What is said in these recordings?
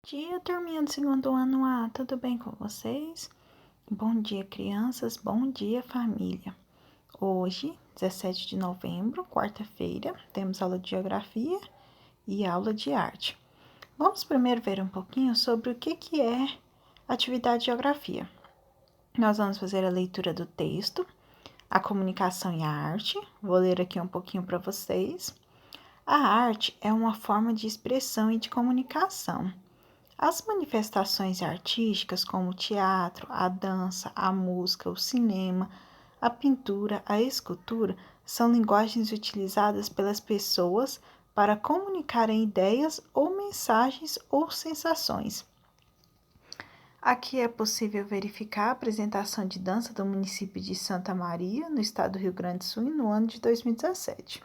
Dia, turminha do segundo ano A, tudo bem com vocês? Bom dia, crianças, bom dia, família. Hoje, 17 de novembro, quarta-feira, temos aula de Geografia e aula de Arte. Vamos primeiro ver um pouquinho sobre o que é atividade de Geografia. Nós vamos fazer a leitura do texto, a comunicação e a arte. Vou ler aqui um pouquinho para vocês. A arte é uma forma de expressão e de comunicação. As manifestações artísticas, como o teatro, a dança, a música, o cinema, a pintura, a escultura, são linguagens utilizadas pelas pessoas para comunicarem ideias ou mensagens ou sensações. Aqui é possível verificar a apresentação de dança do município de Santa Maria, no estado do Rio Grande do Sul, no ano de 2017.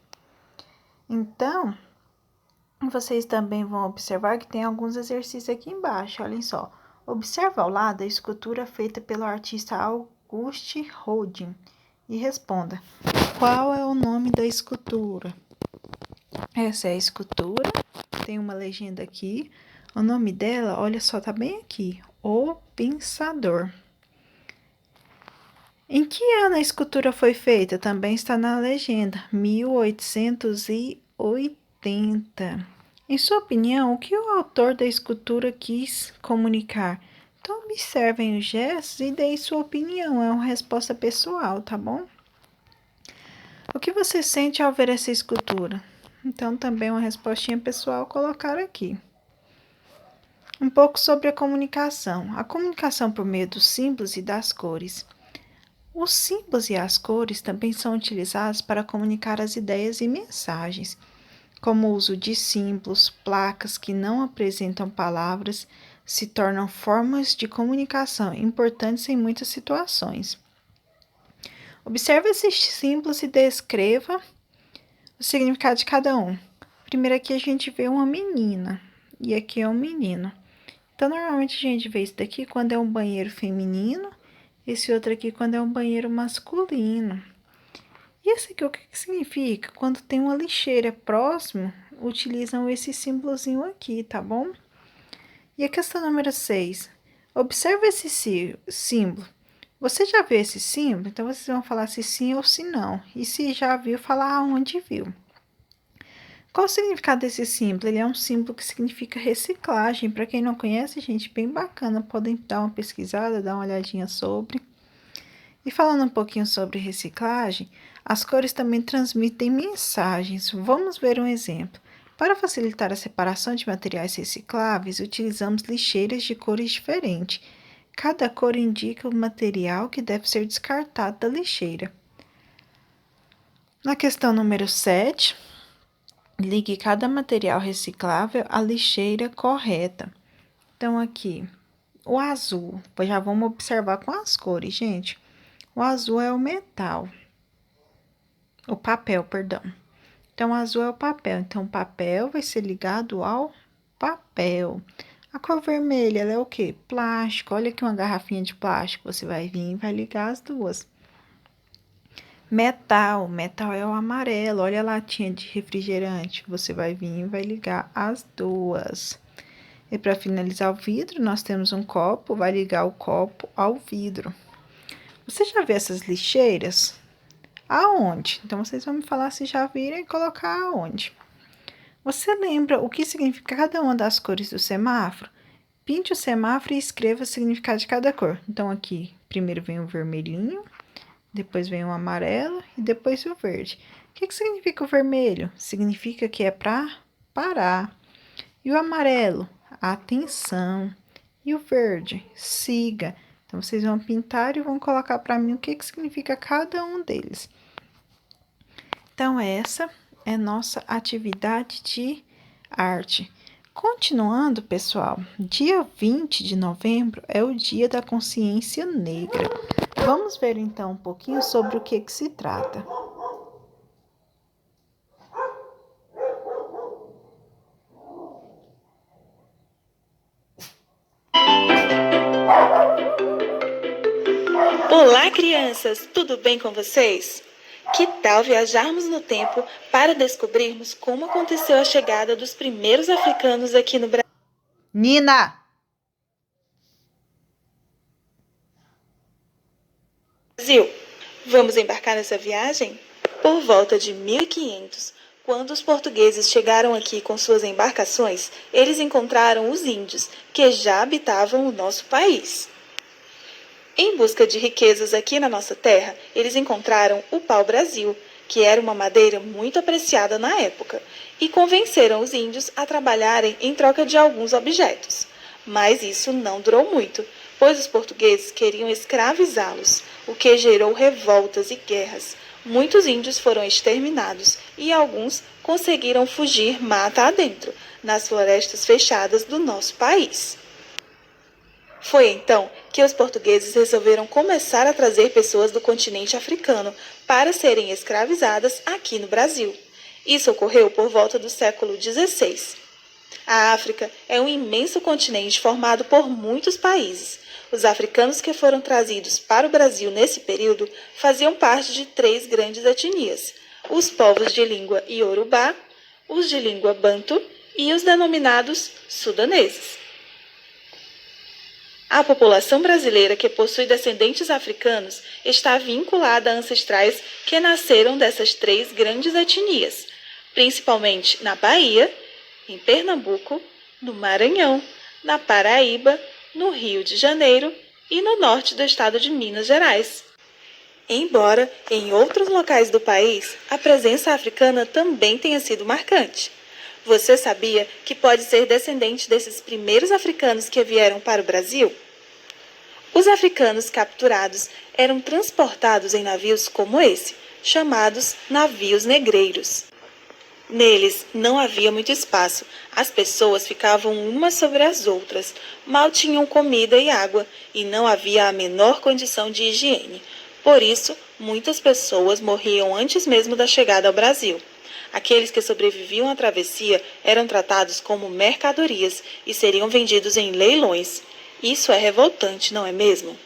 Então, vocês também vão observar que tem alguns exercícios aqui embaixo, olhem só. Observa ao lado a escultura feita pelo artista Auguste Rodin e responda: qual é o nome da escultura? Essa é a escultura, tem uma legenda aqui. O nome dela, olha só, tá bem aqui: O Pensador. Em que ano a escultura foi feita? Também está na legenda: 1880. Em sua opinião, o que o autor da escultura quis comunicar? Então, observem os gestos e deem sua opinião. É uma resposta pessoal, tá bom? O que você sente ao ver essa escultura? Então, também uma respostinha pessoal colocar aqui. Um pouco sobre a comunicação. A comunicação por meio dos símbolos e das cores. Os símbolos e as cores também são utilizados para comunicar as ideias e mensagens, como o uso de símbolos, placas que não apresentam palavras, se tornam formas de comunicação importantes em muitas situações. Observe esses símbolos e descreva o significado de cada um. Primeiro aqui a gente vê uma menina e aqui é um menino. Então, normalmente a gente vê isso daqui quando é um banheiro feminino, esse outro aqui quando é um banheiro masculino. E esse aqui, o que significa? Quando tem uma lixeira próximo, utilizam esse símbolozinho aqui, tá bom? E a questão número 6. Observe esse símbolo. Você já viu esse símbolo? Então, vocês vão falar se sim ou se não. E se já viu, falar aonde viu. Qual o significado desse símbolo? Ele é um símbolo que significa reciclagem. Para quem não conhece, gente, bem bacana. Podem dar uma pesquisada, dar uma olhadinha sobre. E falando um pouquinho sobre reciclagem, as cores também transmitem mensagens. Vamos ver um exemplo. Para facilitar a separação de materiais recicláveis, utilizamos lixeiras de cores diferentes. Cada cor indica o material que deve ser descartado da lixeira. Na questão número 7, ligue cada material reciclável à lixeira correta. Então, aqui, o azul, já vamos observar com as cores, gente. O azul é o metal. O papel, perdão. Então, o azul é o papel. Então, o papel vai ser ligado ao papel. A cor vermelha, ela é o quê? Plástico. Olha aqui uma garrafinha de plástico. Você vai vir e vai ligar as duas. Metal. Metal é o amarelo. Olha a latinha de refrigerante. Você vai vir e vai ligar as duas. E para finalizar o vidro, nós temos um copo. Vai ligar o copo ao vidro. Você já viu essas lixeiras? Aonde? Então, vocês vão me falar se já viram e colocar aonde. Você lembra o que significa cada uma das cores do semáforo? Pinte o semáforo e escreva o significado de cada cor. Então, aqui, primeiro vem o vermelhinho, depois vem o amarelo e depois o verde. O que significa o vermelho? Significa que é para parar. E o amarelo? Atenção. E o verde? Siga. Então, vocês vão pintar e vão colocar para mim o que significa cada um deles. Então, essa é nossa atividade de arte. Continuando, pessoal, dia 20 de novembro é o Dia da Consciência Negra. Vamos ver, então, um pouquinho sobre o que se trata. Olá, crianças! Tudo bem com vocês? Que tal viajarmos no tempo para descobrirmos como aconteceu a chegada dos primeiros africanos aqui no Brasil? Nina! Brasil. Vamos embarcar nessa viagem? Por volta de 1500, quando os portugueses chegaram aqui com suas embarcações, eles encontraram os índios, que já habitavam o nosso país. Em busca de riquezas aqui na nossa terra, eles encontraram o pau-brasil, que era uma madeira muito apreciada na época, e convenceram os índios a trabalharem em troca de alguns objetos. Mas isso não durou muito, pois os portugueses queriam escravizá-los, o que gerou revoltas e guerras. Muitos índios foram exterminados e alguns conseguiram fugir mata adentro, nas florestas fechadas do nosso país. Foi então que os portugueses resolveram começar a trazer pessoas do continente africano para serem escravizadas aqui no Brasil. Isso ocorreu por volta do século XVI. A África é um imenso continente formado por muitos países. Os africanos que foram trazidos para o Brasil nesse período faziam parte de 3 grandes etnias: os povos de língua iorubá, os de língua banto e os denominados sudaneses. A população brasileira que possui descendentes africanos está vinculada a ancestrais que nasceram dessas 3 grandes etnias, principalmente na Bahia, em Pernambuco, no Maranhão, na Paraíba, no Rio de Janeiro e no norte do estado de Minas Gerais. Embora em outros locais do país a presença africana também tenha sido marcante. Você sabia que pode ser descendente desses primeiros africanos que vieram para o Brasil? Os africanos capturados eram transportados em navios como esse, chamados navios negreiros. Neles não havia muito espaço, as pessoas ficavam umas sobre as outras, mal tinham comida e água e não havia a menor condição de higiene. Por isso, muitas pessoas morriam antes mesmo da chegada ao Brasil. Aqueles que sobreviviam à travessia eram tratados como mercadorias e seriam vendidos em leilões. Isso é revoltante, não é mesmo?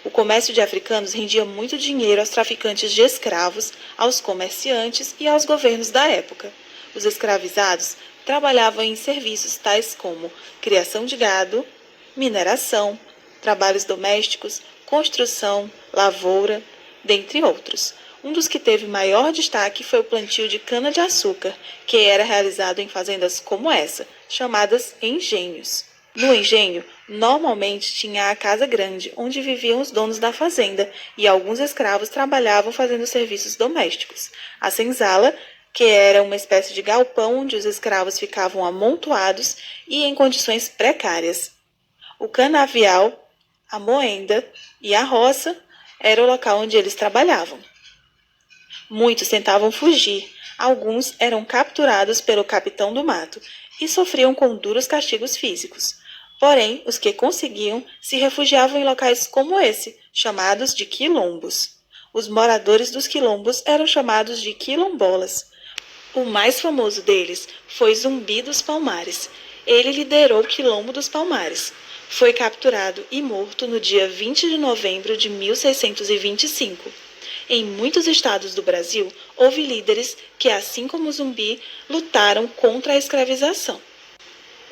O comércio de africanos rendia muito dinheiro aos traficantes de escravos, aos comerciantes e aos governos da época. Os escravizados trabalhavam em serviços tais como criação de gado, mineração, trabalhos domésticos, construção, lavoura, dentre outros. Um dos que teve maior destaque foi o plantio de cana-de-açúcar, que era realizado em fazendas como essa, chamadas engenhos. No engenho, normalmente tinha a casa grande, onde viviam os donos da fazenda, e alguns escravos trabalhavam fazendo serviços domésticos. A senzala, que era uma espécie de galpão onde os escravos ficavam amontoados e em condições precárias. O canavial, a moenda e a roça era o local onde eles trabalhavam. Muitos tentavam fugir, alguns eram capturados pelo capitão do mato e sofriam com duros castigos físicos. Porém, os que conseguiam se refugiavam em locais como esse, chamados de quilombos. Os moradores dos quilombos eram chamados de quilombolas. O mais famoso deles foi Zumbi dos Palmares. Ele liderou o Quilombo dos Palmares. Foi capturado e morto no dia 20 de novembro de 1625. Em muitos estados do Brasil, houve líderes que, assim como Zumbi, lutaram contra a escravização.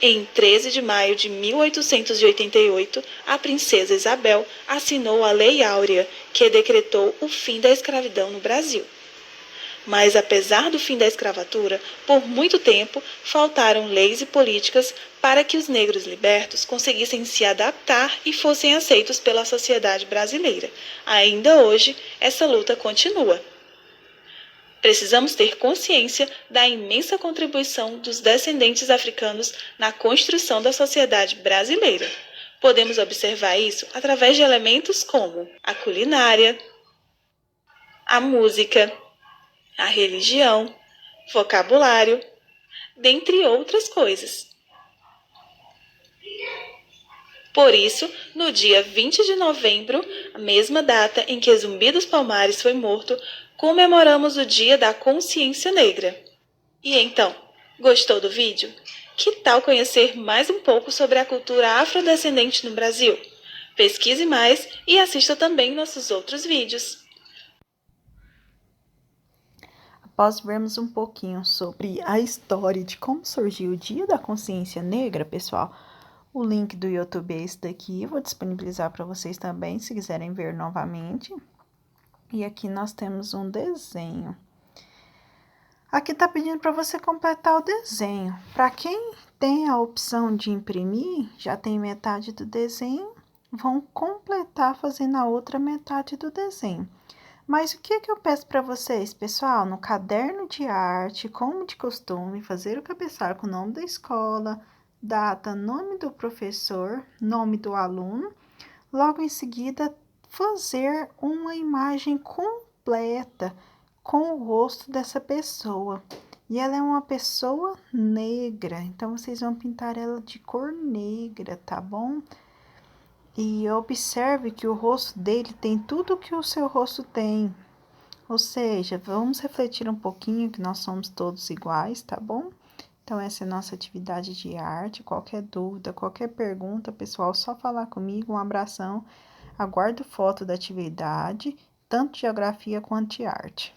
Em 13 de maio de 1888, a princesa Isabel assinou a Lei Áurea, que decretou o fim da escravidão no Brasil. Mas, apesar do fim da escravatura, por muito tempo faltaram leis e políticas para que os negros libertos conseguissem se adaptar e fossem aceitos pela sociedade brasileira. Ainda hoje, essa luta continua. Precisamos ter consciência da imensa contribuição dos descendentes africanos na construção da sociedade brasileira. Podemos observar isso através de elementos como a culinária, a música, a religião, vocabulário, dentre outras coisas. Por isso, no dia 20 de novembro, a mesma data em que Zumbi dos Palmares foi morto, comemoramos o Dia da Consciência Negra. E então, gostou do vídeo? Que tal conhecer mais um pouco sobre a cultura afrodescendente no Brasil? Pesquise mais e assista também nossos outros vídeos. Após vermos um pouquinho sobre a história de como surgiu o Dia da Consciência Negra, pessoal, O link do YouTube é esse daqui, eu vou disponibilizar para vocês também, se quiserem ver novamente. E aqui nós temos um desenho. Aqui tá pedindo para você completar o desenho. Para quem tem a opção de imprimir, já tem metade do desenho, vão completar fazendo a outra metade do desenho. Mas o que eu peço para vocês, pessoal? No caderno de arte, como de costume, fazer o cabeçalho com o nome da escola, data, nome do professor, nome do aluno. Logo em seguida, fazer uma imagem completa com o rosto dessa pessoa. E ela é uma pessoa negra, então vocês vão pintar ela de cor negra, tá bom? E observe que o rosto dele tem tudo que o seu rosto tem. Ou seja, vamos refletir um pouquinho que nós somos todos iguais, tá bom? Então, essa é a nossa atividade de arte. Qualquer dúvida, qualquer pergunta, pessoal, só falar comigo. Um abração. Aguardo foto da atividade, tanto de geografia quanto de arte.